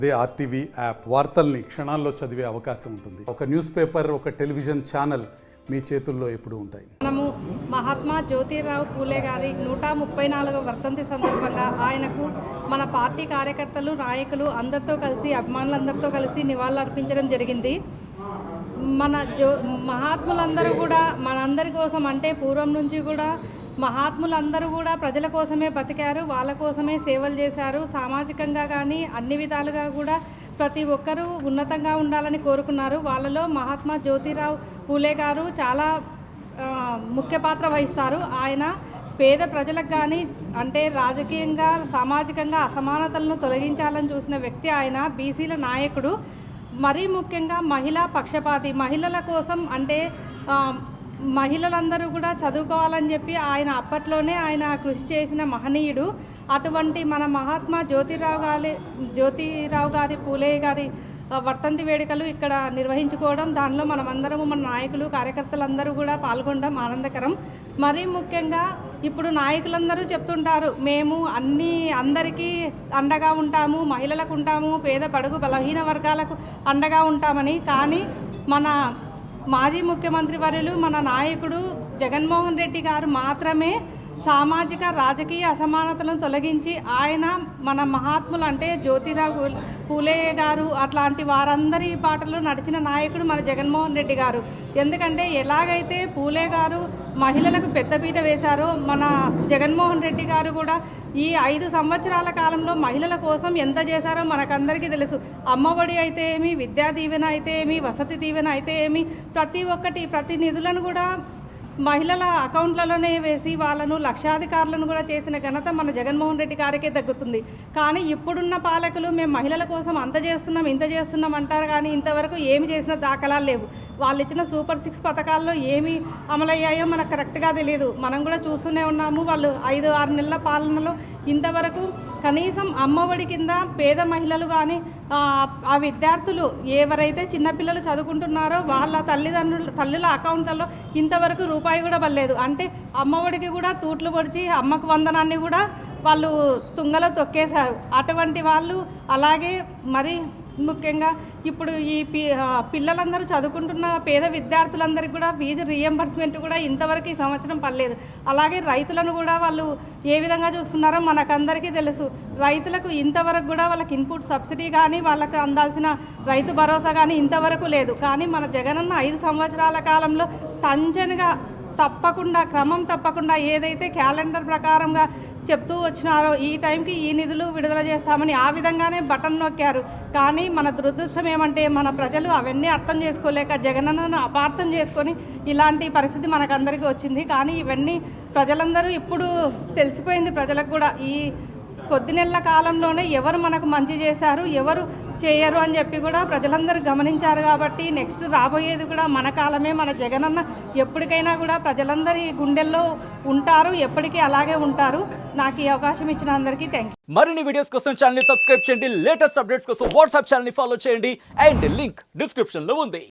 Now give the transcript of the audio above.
అదే RTV app వార్తల్ని క్షణాల్లో చదివే అవకాశం ఉంటుంది. ఒక న్యూస్ పేపర్, ఒక టెలివిజన్ ఛానల్ మీ చేతుల్లో ఎప్పుడూ ఉంటాయి. మనము మహాత్మా జ్యోతిరావు పూలే గారి 134వ వర్ధంతి సందర్భంగా ఆయనకు మన పార్టీ కార్యకర్తలు, నాయకులు అందరితో కలిసి, అభిమానులందరితో కలిసి నివాళులర్పించడం జరిగింది. మన మహాత్ములందరూ కూడా మనందరి కోసం, అంటే పూర్వం నుంచి కూడా మహాత్ములందరూ కూడా ప్రజల కోసమే బతికారు, వాళ్ళ కోసమే సేవలు చేశారు. సామాజికంగా కానీ అన్ని విధాలుగా కూడా ప్రతి ఒక్కరూ ఉన్నతంగా ఉండాలని కోరుకున్నారు. వాళ్ళలో మహాత్మా జ్యోతిరావు పూలే గారు చాలా ముఖ్య పాత్ర వహిస్తారు. ఆయన పేద ప్రజలకు కానీ, అంటే రాజకీయంగా, సామాజికంగా అసమానతలను తొలగించాలని చూసిన వ్యక్తి ఆయన. బీసీల నాయకుడు, మరీ ముఖ్యంగా మహిళా పక్షపాతి. మహిళల కోసం, అంటే మహిళలందరూ కూడా చదువుకోవాలని చెప్పి ఆయన అప్పట్లోనే ఆయన కృషి చేసిన మహనీయుడు. అటువంటి మన మహాత్మా జ్యోతిరావు గారి పూలే గారి వర్ధంతి వేడుకలు ఇక్కడ నిర్వహించుకోవడం, దానిలో మనమందరము, మన నాయకులు, కార్యకర్తలందరూ కూడా పాల్గొనడం ఆనందకరం. మరీ ముఖ్యంగా ఇప్పుడు నాయకులందరూ చెప్తుంటారు, మేము అందరికీ అండగా ఉంటాము, మహిళలకు ఉంటాము, పేద బడుగు బలహీన వర్గాలకు అండగా ఉంటామని. కానీ మన మాజీ ముఖ్యమంత్రి వర్యులు, మన నాయకుడు జగన్మోహన్ రెడ్డి గారు మాత్రమే సామాజిక రాజకీయ అసమానతలను తొలగించి, ఆయన మన మహాత్ములు, అంటే జ్యోతిరావు పూలే గారు అట్లాంటి వారందరి బాటలో నడిచిన నాయకుడు మన జగన్మోహన్ రెడ్డి గారు. ఎందుకంటే ఎలాగైతే పూలే గారు మహిళలకు పెద్దపీట వేశారో, మన జగన్మోహన్ రెడ్డి గారు కూడా ఈ 5 సంవత్సరాల కాలంలో మహిళల కోసం ఎంత చేశారో మనకందరికీ తెలుసు. అమ్మఒడి అయితే ఏమి, విద్యా దీవెన అయితే ఏమి, వసతి దీవెన అయితే ఏమి, ప్రతి నిధులను కూడా మహిళల అకౌంట్లలోనే వేసి వాళ్ళను లక్షాధికారులను కూడా చేసిన ఘనత మన జగన్మోహన్ రెడ్డి గారికే దక్కుతుంది. కానీ ఇప్పుడున్న పాలకులు మేము మహిళల కోసం ఇంత చేస్తున్నాం అంటారు, కానీ ఇంతవరకు ఏమి చేసిన దాఖలాలు లేవు. వాళ్ళు ఇచ్చిన సూపర్ 6 పథకాల్లో ఏమి అమలయ్యాయో మనకు కరెక్ట్గా తెలియదు. మనం కూడా చూస్తూనే ఉన్నాము. వాళ్ళు 5-6 నెలల పాలనలో ఇంతవరకు కనీసం అమ్మఒడి కింద పేద మహిళలు కానీ, ఆ విద్యార్థులు ఎవరైతే చిన్నపిల్లలు చదువుకుంటున్నారో వాళ్ళ తల్లుల అకౌంట్లలో ఇంతవరకు రూపాయి కూడా పడలేదు. అంటే అమ్మఒడికి కూడా తూట్లు పొడిచి అమ్మకు వందనాన్ని కూడా వాళ్ళు తుంగలో తొక్కేశారు. అటువంటి వాళ్ళు, అలాగే మరి ముఖ్యంగా ఇప్పుడు ఈ పిల్లలందరూ చదువుకుంటున్న పేద విద్యార్థులందరికీ కూడా ఫీజు రీఎంబర్స్మెంట్ కూడా ఇంతవరకు ఈ సంవత్సరం పడలేదు. అలాగే రైతులను కూడా వాళ్ళు ఏ విధంగా చూసుకున్నారో మనకందరికీ తెలుసు. రైతులకు ఇంతవరకు కూడా వాళ్ళకి ఇన్పుట్ సబ్సిడీ కానీ, వాళ్ళకి అందాల్సిన రైతు భరోసా కానీ ఇంతవరకు లేదు. కానీ మన జగనన్న 5 సంవత్సరాల కాలంలో టంచన్గా క్రమం తప్పకుండా ఏదైతే క్యాలెండర్ ప్రకారంగా చెప్తూ వచ్చినారో, ఈ టైంకి ఈ నిధులు విడుదల చేస్తామని ఆ విధంగానే బటన్ నొక్కారు. కానీ మన దురదృష్టం ఏమంటే, మన ప్రజలు అవన్నీ అర్థం చేసుకోలేక జగనన్నను అపార్థం చేసుకొని ఇలాంటి పరిస్థితి మనకందరికీ వచ్చింది. కానీ ఇవన్నీ ప్రజలందరూ ఇప్పుడు తెలిసిపోయింది. ప్రజలకు కూడా ఈ కొద్ది నెలల కాలంలోనే ఎవరు మనకు మంచి చేశారు, ఎవరు చేయరు అని చెప్పి కూడా ప్రజలందరూ గమనించారు. కాబట్టి నెక్స్ట్ రాబోయేది కూడా మన కాలమే. మన జగనన్న ఎప్పటికైనా కూడా ప్రజలందరి గుండెల్లో ఉంటారు, ఎప్పటికీ అలాగే ఉంటారు. నాకు ఈ అవకాశం ఇచ్చిన అందరికీ థ్యాంక్ యూ. మరిన్ని వీడియోస్ కోసం ఛానల్ ని సబ్స్క్రైబ్ చేయండి, లేటెస్ట్ అప్డేట్స్ కోసం వాట్సాప్ ఛానల్ ని ఫాలో చేయండి, అండ్ లింక్ డిస్క్రిప్షన్ లో ఉంది.